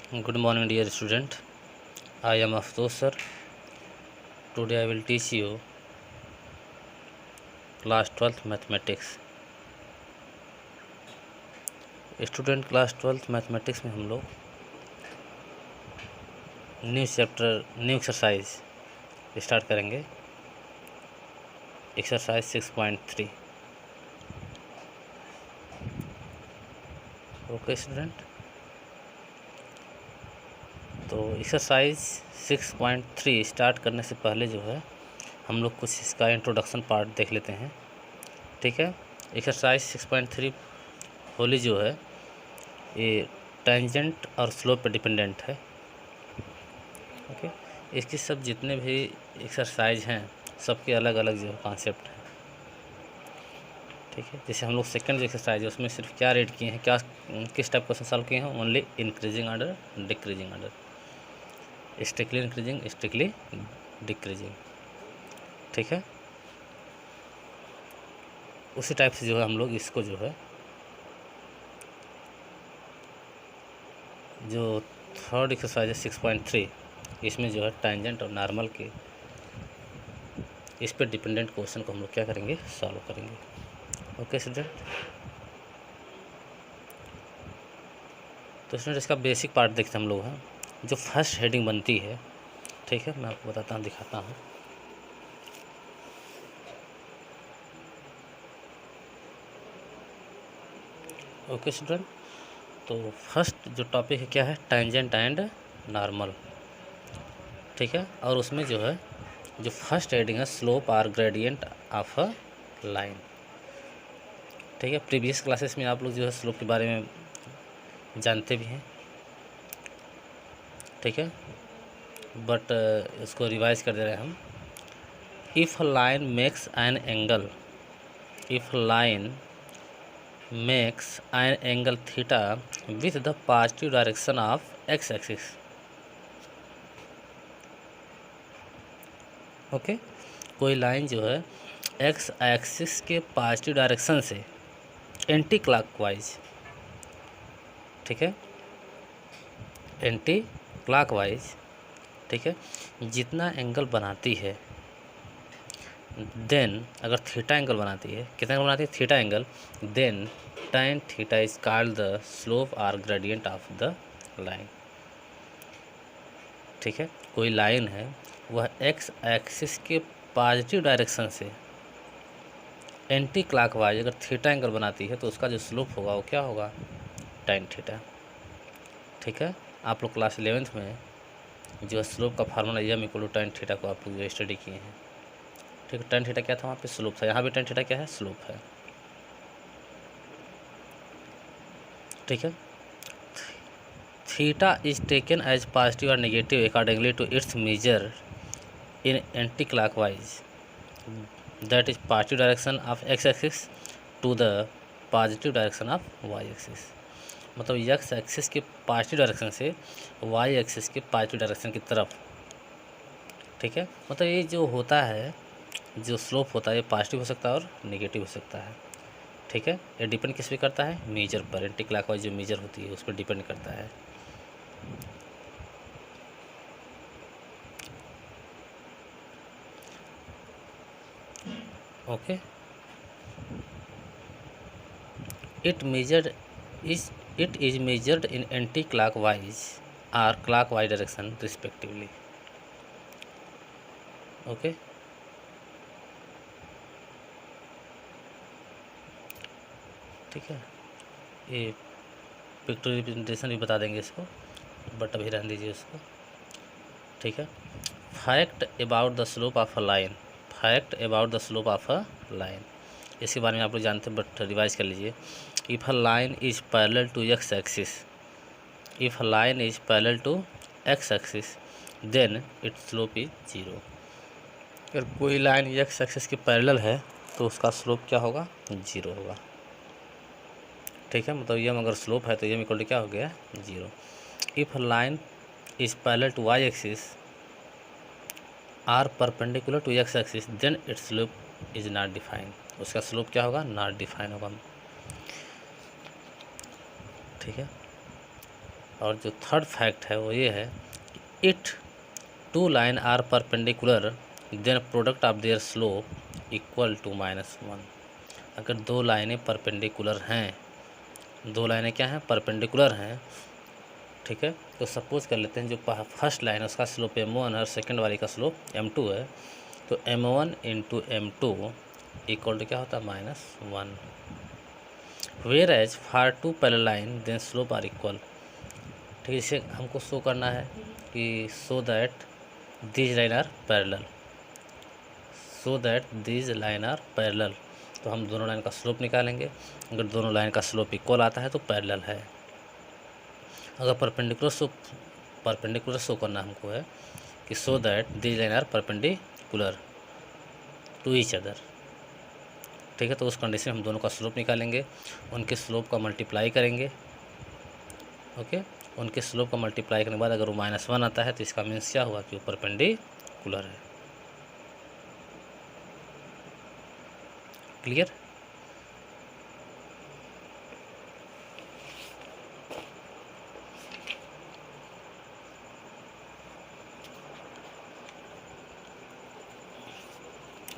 Good morning, dear student. I am Aftosh sir. Today I will teach you class 12th mathematics. Student class 12th mathematics में हम लोग new exercise start करेंगे। Exercise 6.3। Okay student, तो exercise 6.3 start करने से पहले जो है हम लोग कुछ इसका इंट्रोडक्शन पार्ट देख लेते हैं। ठीक है, एक्सरसाइज 6.3 होली जो है ये टेंजेंट और स्लोप पे डिपेंडेंट है। ओके, इसकी सब जितने भी एक्सरसाइज हैं सबके अलग अलग जो कॉन्सेप्ट हैं। ठीक है, जैसे हम लोग सेकंड जो एक्सरसाइज है उसमें सिर्फ क्या रेड किए हैं, क्या किस टाइप क्वेश्चन सॉल्व किए हैं, only increasing order, decreasing order, strictly increasing, strictly decreasing. ठीक है, उसी टाइप से जो है हम लोग इसको जो है जो थर्ड एक्सरसाइज है 6.3 इसमें जो है टेंजेंट और नॉर्मल के इस पर डिपेंडेंट क्वेश्चन को हम लोग क्या करेंगे, सॉल्व करेंगे। ओके स्टूडेंट, तो स्टूडेंट इसका बेसिक पार्ट देखते हम लोग हैं। जो फर्स्ट हेडिंग बनती है, ठीक है, मैं आपको बताता हूँ, दिखाता हूँ। ओके स्टूडेंट, तो फर्स्ट जो टॉपिक है क्या है, टेंजेंट एंड नॉर्मल। ठीक है, और उसमें जो है जो फर्स्ट हेडिंग है स्लोप और ग्रेडियंट ऑफ अ लाइन। ठीक है, प्रीवियस क्लासेस में आप लोग जो है स्लोप के बारे में जानते भी हैं। ठीक है, बट इसको रिवाइज कर दे रहे हैं हम। If line makes an angle, if line makes an angle theta with the positive direction of x axis. Okay, कोई लाइन जो है एक्स एक्सिस के पॉजिटिव डायरेक्शन से एंटी क्लॉकवाइज, ठीक है, एंटी क्लॉकवाइज, ठीक है, जितना एंगल बनाती है, देन अगर थीटा एंगल बनाती है, कितना एंगल बनाती है, theta angle, then tan theta is called the slope और ग्रेडियंट ऑफ द लाइन। ठीक है, कोई लाइन है वह एक्स एक्सिस के पॉजिटिव डायरेक्शन से एंटी क्लॉकवाइज अगर थीटा एंगल बनाती है तो उसका जो स्लोप होगा वो क्या होगा, tan थीटा। ठीक है, आप लोग क्लास 11th में जो स्लोप का formula M equal to tan theta को आप लोग जो स्टडी किए हैं। ठीक है, tan थीटा क्या था, वहाँ पे स्लोप था, यहाँ भी tan थीटा क्या है, स्लोप है। ठीक है, theta is taken as positive और negative accordingly to its measure in anti clockwise, that is positive direction of x axis to the positive direction of y axis. मतलब एक्स एक्सिस के positive direction से y axis के positive direction की तरफ। ठीक है, मतलब ये जो होता है, जो स्लोप होता है, ये पॉजिटिव हो सकता है और नेगेटिव हो सकता है। ठीक है, ये डिपेंड किस पे करता है, मेजर पर, एंटी क्लॉकवाइज जो मेजर होती है उस पर डिपेंड करता है। Okay, it is measured in anti clockwise और क्लॉकवाइज डायरेक्शन रिस्पेक्टिवली। ओके, ठीक है, ये पिक्टोरियल रिप्रेजेंटेशन भी बता देंगे इसको, बट अभी रहने दीजिए इसको। ठीक है, fact about the slope of a line, fact about the slope of a line, इसके बारे में आप लोग जानते हैं बट रिवाइज कर लीजिए। If a line is parallel to X axis, if a line is parallel to X axis then its slope is zero. अगर कोई लाइन एक्स एक्सिस के पैरेलल है तो उसका स्लोप क्या होगा, जीरो होगा। ठीक है, मतलब यम अगर स्लोप है तो यम इक्वल टू क्या हो गया, zero. If line is parallel to Y axis or perpendicular to X axis then its slope is not define, उसका स्लोप क्या होगा, नॉट डिफाइन होगा। ठीक है, और जो थर्ड फैक्ट है वो ये है कि it two line are perpendicular then product of their slope equal to -1। अगर दो लाइनें परपेंडिकुलर हैं, दो लाइनें क्या हैं, परपेंडिकुलर हैं, ठीक है। तो सपोज कर लेते हैं जो फर्स्ट लाइन है उसका स्लोप m1 है और सेकंड वाली का स्लोप m2 है, तो m1 into m2 equal to क्या होता है, -1। Whereas for two parallel line then slope are equal, ठीक है। इसे हमको शो करना है कि so that these line are parallel, so that these line are parallel, तो हम दोनों लाइन का स्लोप निकालेंगे। अगर दोनों लाइन का स्लोप इक्वल आता है तो पैरेलल है। अगर परपेंडिकुलर शो करना हमको है कि so that these line are perpendicular to each other, ठीक है। तो उस कंडीशन में हम दोनों का स्लोप निकालेंगे, उनके स्लोप का मल्टीप्लाई करेंगे, ओके। उनके स्लोप का मल्टीप्लाई करने के बाद अगर वो -1 आता है तो इसका मीन्स क्या हुआ कि वो परपेंडिकुलर है। क्लियर?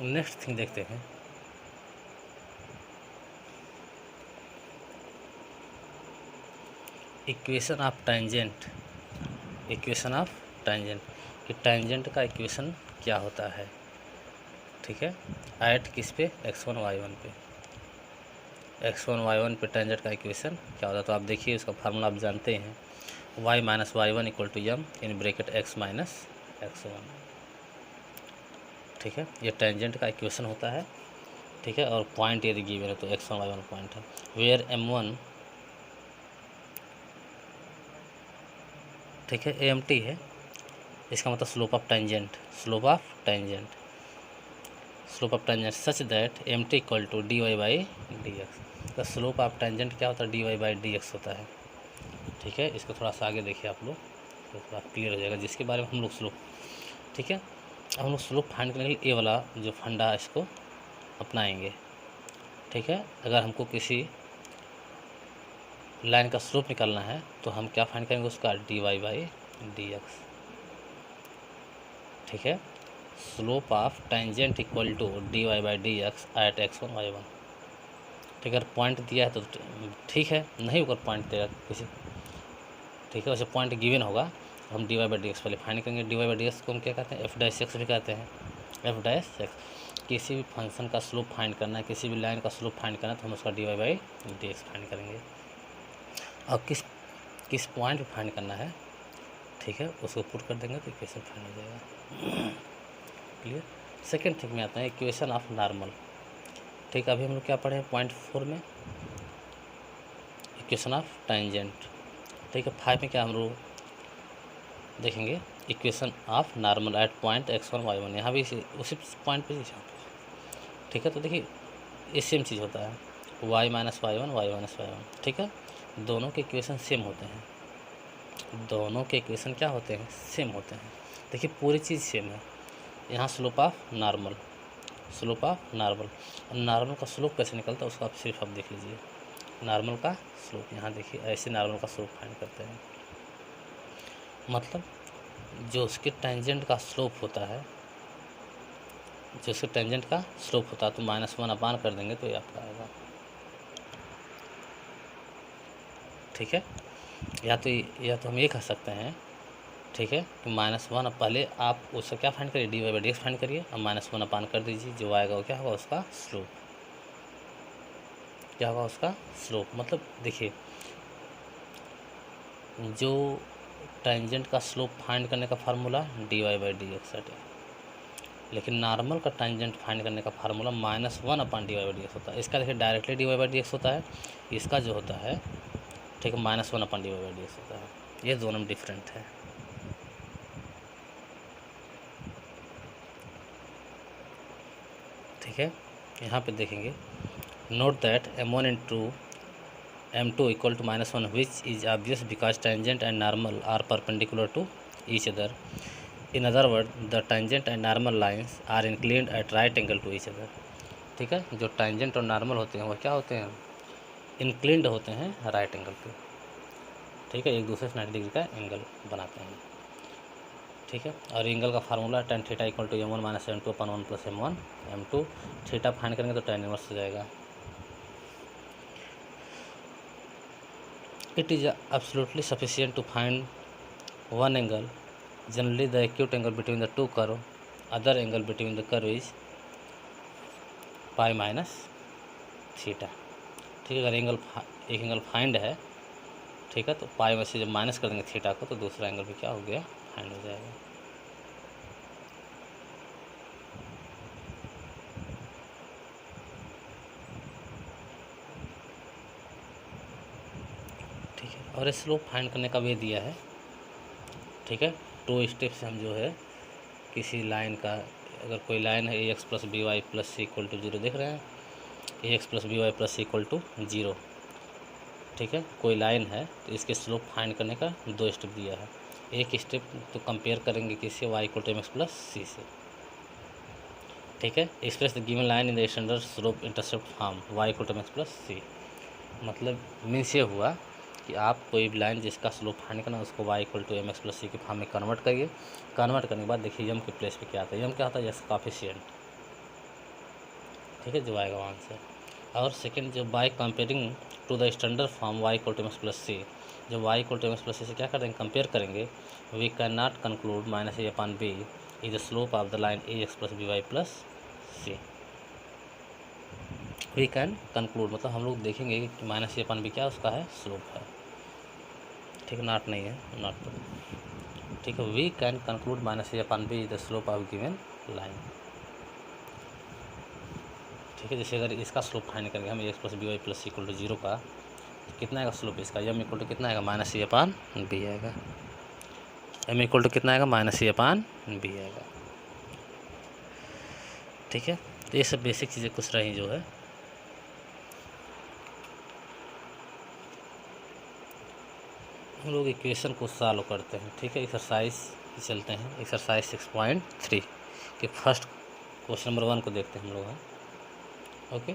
नेक्स्ट थिंग देखते हैं, equation of tangent. Equation of tangent कि टेंजेंट का इक्वेशन क्या होता है, ठीक है। ऐट किस पे, x1 y1 पे, x1 y1 पे टेंजेंट का इक्वेशन क्या होता है। तो आप देखिए उसका फार्मूला आप जानते हैं, y minus y1 equal to m in bracket x minus x1, ठीक है। ये टेंजेंट का इक्वेशन होता है, ठीक है। और पॉइंट यदि गिवन है तो x1 y1 पॉइंट है, वेयर m1, ठीक है, AMT है, इसका मतलब slope of tangent, slope of tangent, slope of tangent such that MT equal to dy/dx। तो स्लोप ऑफ टेंजेंट क्या होता है, dy/dx होता है, ठीक है। इसको थोड़ा सा आगे देखिए आप लोग तो थोड़ा क्लियर हो जाएगा, जिसके बारे में हम लोग स्लोप, ठीक है। अब हम लोग स्लोप फाइंड करने के लिए ये वाला जो फंडा इसको अपनाएंगे, ठीक है। अगर हमको किसी लाइन का स्लोप निकालना है तो हम क्या फाइंड करेंगे, उसका dy/dx, ठीक है। Slope of tangent equal to dy/dx at x1 y1, ठीक है। अगर पॉइंट दिया है तो ठीक है, नहीं अगर पॉइंट देगा किसी, ठीक है, वैसे पॉइंट गिवन होगा हम dy/dx पहले फाइंड करेंगे। dy/dx को हम क्या कहते हैं, f'(x) भी कहते हैं, f'(x). किसी भी फंक्शन का स्लोप फाइंड करना है, किसी भी लाइन का स्लोप फाइंड करना है तो हम उसका dy/dx फाइंड करेंगे। और किस पॉइंट पे फाइंड करना है, ठीक है, उसको पुट कर देंगे तो इक्वेशन फाइंड हो जाएगा। क्लियर? सेकेंड थिंग में आता है इक्वेशन ऑफ नॉर्मल, ठीक है। अभी हम लोग क्या पढ़े हैं पॉइंट 4 में, इक्वेशन ऑफ टेंजेंट, ठीक है। 5 में क्या हम लोग देखेंगे, equation of normal at point x1 y1, यहाँ भी उसी पॉइंट पे, ठीक है। तो देखिए ये सेम चीज़ होता है, y minus y1 y minus y1, ठीक है। दोनों के इक्वेशन सेम होते हैं, दोनों के इक्वेशन क्या होते हैं, सेम होते हैं। देखिए पूरी चीज़ सेम है। यहाँ slope of normal, slope of normal, normal का स्लोप कैसे निकलता है उसको आप सिर्फ आप देख लीजिए। नॉर्मल का स्लोप यहाँ देखिए, ऐसे नॉर्मल का स्लोप फाइंड करते हैं, मतलब जो उसके टेंजेंट का स्लोप होता है, जो उसके टेंजेंट का स्लोप होता है तो -1 अपान कर देंगे तो ये आपका आएगा, ठीक है। या तो हम ये कह सकते हैं, ठीक है, कि -1 पहले आप उसका क्या फाइंड करिए, dy/dx फाइंड करिए और -1 अपान कर दीजिए, जो आएगा वो क्या होगा, उसका स्लोप, क्या होगा उसका स्लोप। मतलब देखिए जो टेंजेंट का स्लोप फाइंड करने का फार्मूला dy/dx है, लेकिन नॉर्मल का टेंजेंट फाइंड करने का फार्मूला -1 अपान dy/dx होता है। इसका देखिए डायरेक्टली dy/dx होता है, इसका जो होता है, ठीक है, -1 अपान dy/dx होता है। ये दोनों में डिफरेंट है, ठीक है। यहाँ पे देखेंगे, note that m1 into m2 equal to -1 which is obvious because tangent and normal are perpendicular to each other. In other word the tangent and normal lines are inclined at right angle to each other, ठीक है। जो tangent और normal होते हैं वो क्या होते हैं, इंक्लिन्ड होते हैं राइट एंगल पे, ठीक है, एक दूसरे से 90 डिग्री का एंगल बनाते हैं, ठीक है। और एंगल का formula tan theta equal to m1 minus m2 upon 1 plus m1 m2, theta find करेंगे तो tan इनवर्स हो जाएगा। It is absolutely sufficient to find one angle, generally the acute angle between the two curve, other angle between the curve is pi minus theta, ठीक है। अगर एक angle find है, ठीक है, तो पाई में से जब माइनस कर देंगे थीटा को तो दूसरा एंगल भी क्या हो गया, फाइंड हो जाएगा। ठीक है, और स्लोप फाइंड करने का वे दिया है, ठीक है। 2 स्टेप से हम जो है किसी लाइन का, अगर कोई लाइन है ax plus B Y plus C equal to 0, देख रहे हैं, ax plus B Y plus C equal to 0, ठीक है, कोई लाइन है तो इसके स्लोप फाइंड करने का 2 स्टेप दिया है। एक स्टेप तो कंपेयर करेंगे किससे, y equal to m x plus c से, ठीक है। Express the given line in the standard slope intercept form y equal to m x plus c, मतलब मीन्स ये हुआ कि आप कोई भी लाइन जिसका स्लोप फाइंड करना उसको y equal to m x plus c के फॉर्म में कन्वर्ट करिए। कन्वर्ट करने के बाद देखिए यम के प्लेस पे क्या आता है, यम क्या आता है, यस कॉफिशिएंट, ठीक है, जो आएगा वहाँ से। और सेकंड, जो by comparing to the standard form y equal to m x plus c, जब y equal to m x plus c से क्या करेंगे, कंपेयर करेंगे, we can not conclude minus A upon B is the slope of the line a x plus B Y plus c. We can conclude मतलब हम लोग देखेंगे कि minus ए upon B क्या उसका है, स्लोप है, ठीक है, नॉट नहीं है, नॉट, ठीक है। We can conclude minus A upon B is the slope of given line, ठीक है। जैसे अगर इसका स्लोप फाइंड करेंगे हम X plus B Y plus C equal to 0 का, तो कितना आएगा स्लोप इसका, यम इक्वल टू कितना आएगा, माइनस ए अपान बी आएगा, एम इक्वल टू कितना आएगा, माइनस ए अपान बी आएगा, ठीक है। तो ये सब बेसिक चीज़ें कुछ रही जो है। हम लोग इक्वेशन को सॉल्व करते हैं, ठीक है। एक्सरसाइज चलते हैं, एक्सरसाइज 6.3 के फर्स्ट क्वेश्चन नंबर 1 को देखते हैं हम लोग, हैं okay.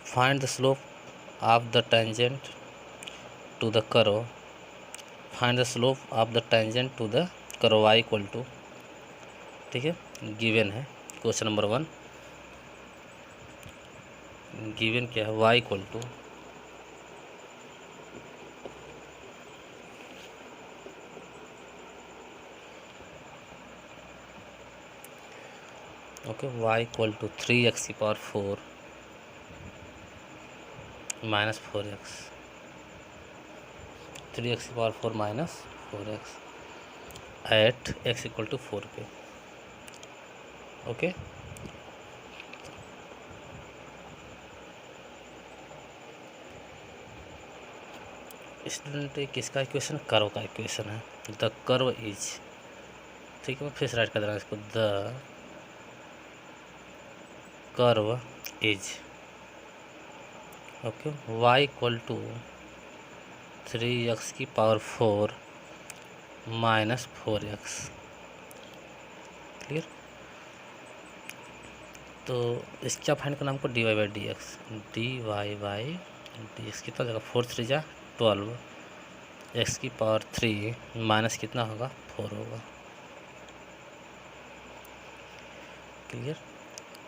Find the slope of the tangent to the curve, find the slope of the tangent to the curve y equal to, ठीक है, गिवन है क्वेश्चन नंबर 1, गिवन क्या है, y equal to okay, y equal to 3x की power 4 minus 4x, 3x की power 4 minus 4x at x equal to 4 पे, okay. Student किसका equation, curve का इक्वेशन है, द कर्व इज, ठीक है, मैं फिर से राइट कर दे रहा हूँ इसको, the curve is, okay, y equal to 3x की पावर 4 माइनस 4x, क्लियर। तो इसका फाइंड करना हमको dy by D x, dy by D x कितना हो जाएगा, 4 3 जा 12, x की पावर 3 माइनस कितना होगा, 4 होगा, क्लियर।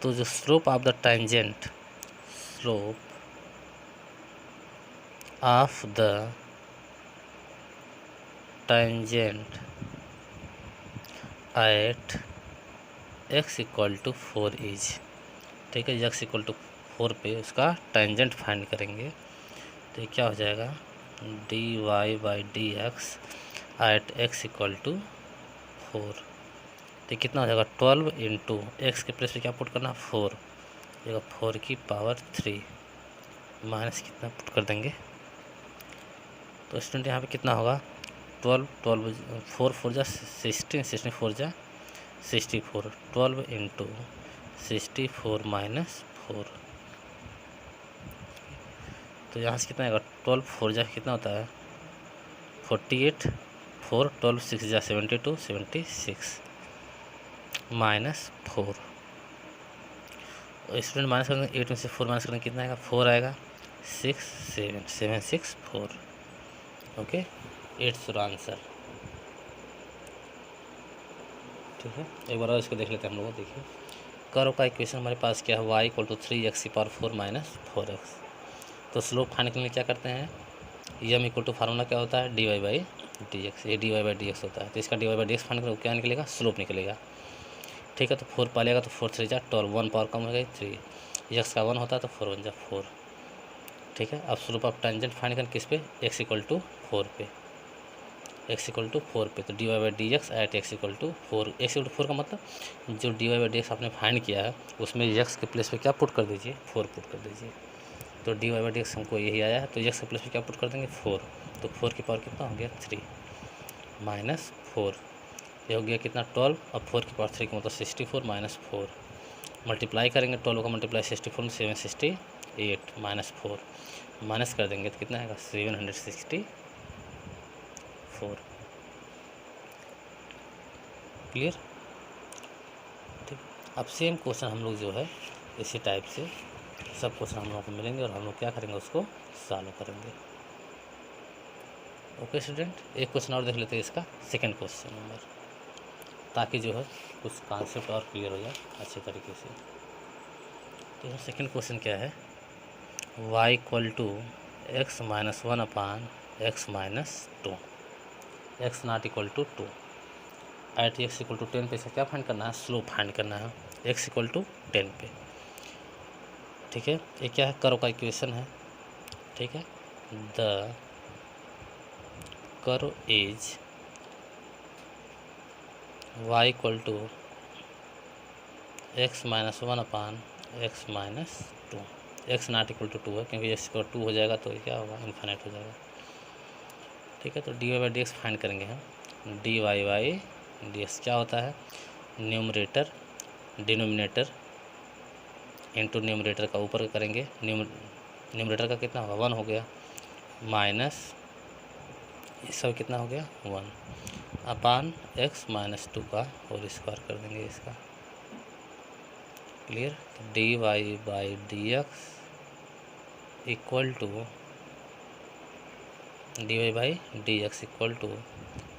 तो जो slope of the tangent, slope of the tangent at x equal to 4 is, ठीक है, x इक्वल टू 4 पे उसका टेंजेंट फाइंड करेंगे, तो ये क्या हो जाएगा, dy by D X at x equal to 4, तो कितना हो जाएगा 12 इंटू एक्स के प्लेस पे क्या पुट करना, 4, जगह 4 की पावर 3 माइनस कितना पुट कर देंगे, तो स्टूडेंट यहाँ पे कितना होगा, 12 4 4 जा 16, 16 4 जा 64, 12 इंटू 64 माइनस 4, तो यहाँ से कितना आएगा 12 4 जा कितना होता है 48 4 12 6 जा 72 76 -4। स्टूडेंट माइनस करेंगे 8 में से 4 माइनस करेंगे कितना आएगा 4 आएगा 6 7 7 6 4। Okay, it's answer. ठीक है, एक बार और इसको देख लेते हैं हम लोग। देखिए कर्व का इक्वेशन हमारे पास क्या है y = 3x⁴ - 4x। तो स्लोप फाइंड करने के लिए क्या करते हैं m = फार्मूला क्या होता है dy/dx। ये dy/dx होता है, तो इसका dy/dx फाइंड करो क्या निकलेगा स्लोप निकलेगा। ठीक है, तो 4 पालेगा तो 4 3 जा 12 1 पावर कम हो गई 3 x का 1 होता है तो 4 1 जा 4। ठीक है, अब स्लोप ऑफ टेंजेंट फाइंड करें किस पे x = 4 पे, x = 4 पे। तो dy/dx एट x = 4। x = 4 का मतलब जो dy/dx आपने फाइंड किया है उसमें x के प्लेस पे क्या पुट कर दीजिए 4 पुट कर दीजिए। तो dy/dx हमको यही आया है, तो x के प्लेस पे क्या पुट कर देंगे 4। तो 4 की पावर कितना हो गया 3 -4। ये हो गया कितना 12 और 4 की पावर 3 का मतलब 64 -4। मल्टीप्लाई करेंगे 12 का मल्टीप्लाई 64 में 768 -4 माइनस कर देंगे तो कितना आएगा 764। क्लियर। ठीक, अब सेम क्वेश्चन हम लोग जो है इसी टाइप से सब क्वेश्चन हम लोगों को मिलेंगे और हम लोग क्या करेंगे उसको सॉल्व करेंगे। ओके स्टूडेंट, एक क्वेश्चन और देख लेते हैं इसका सेकंड क्वेश्चन नंबर, ताकि जो है कुछ कॉन्सेप्ट और क्लियर हो जाए अच्छे तरीके से। तो सेकंड क्वेश्चन क्या है y = x - 1/x - 2 x ≠ 2 eight x = 10 पे से क्या फाइंड करना है स्लोप फाइंड करना है x = 10 पे। ठीक है, ये क्या है कर्व का इक्वेशन है। ठीक है, the curve is y = x - 1/x - 2 x ≠ 2 है क्योंकि x = 2 हो जाएगा तो क्या होगा इन्फिनिट हो जाएगा। ठीक है, तो dy/dx फाइंड करेंगे हम। dy/dx क्या होता है न्यूमरेटर डिनोमिनेटर इंटू न्यूमरेटर का ऊपर करेंगे न्यूमरेटर का कितना होगा 1 हो गया माइनस ये सब कितना हो गया 1 अपान x - 2 का होल स्क्वायर कर देंगे इसका। क्लियर। तो dy/dx =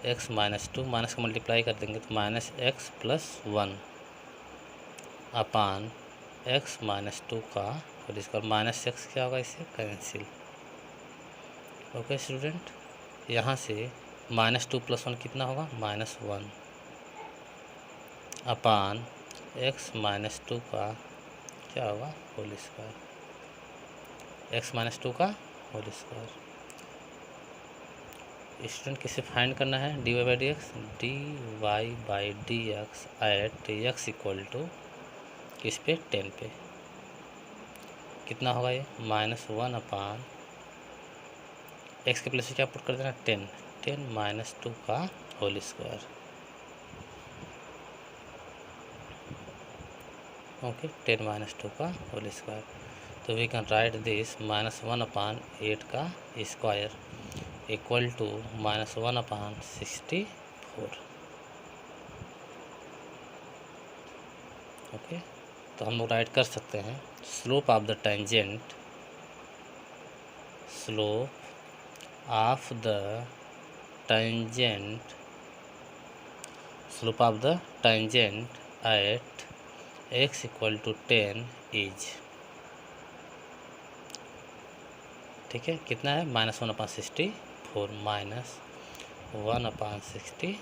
x - 2 माइनस का मल्टीप्लाई कर देंगे तो -x + 1 अपान x - 2 का और इसका -x क्या होगा इससे कैंसिल। ओके स्टूडेंट, यहाँ से -2 + 1 कितना होगा -1 अपान x - 2 का क्या होगा होल स्क्वायर x - 2 का होल स्क्वायर। स्टूडेंट किसे फाइंड करना है dy/dx एट x = किस पे 10 पे कितना होगा ये -1 अपान x के प्लेस से क्या पुट कर देना 10 - 2 का होल स्क्वायर। ओके, 10 - 2 का होल स्क्वायर। तो वी कैन राइट दिस -1/8 का स्क्वायर इक्वल टू -1/64। ओके, तो हम लोग राइट कर सकते हैं slope of the tangent at x = 10 is. ठीक है, कितना है -1/64 -1/64।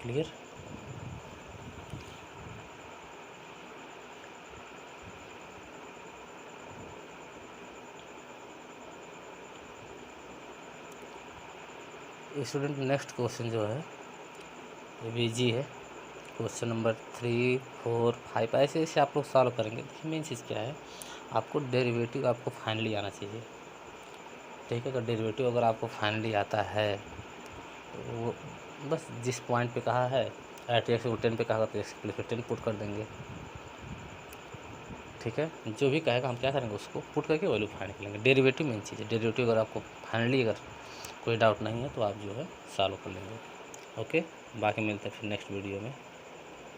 क्लियर। स्टूडेंट नेक्स्ट क्वेश्चन जो है ये भी इजी है। क्वेश्चन नंबर 3 4 5 ऐसे ऐसे आप लोग सॉल्व करेंगे। मेन चीज़ क्या है आपको डेरिवेटिव आपको फाइनली आना चाहिए। ठीक है, तो डेरिवेटिव अगर आपको फाइनली आता है तो वो बस जिस पॉइंट पे कहा है एट एक्स 10 पे कहा तो एक्स की प्लेस पे 10 पुट कर देंगे। ठीक है, जो भी कहेगा हम क्या करेंगे उसको पुट करके वैल्यू फाइंड कर लेंगे। डेरिवेटिव मेन चीज़ है, डेरिवेटिव अगर आपको फाइनली अगर कोई डाउट नहीं है तो आप जो है सॉल्व कर लेंगे। ओके, बाकी मिलते हैं फिर नेक्स्ट वीडियो में।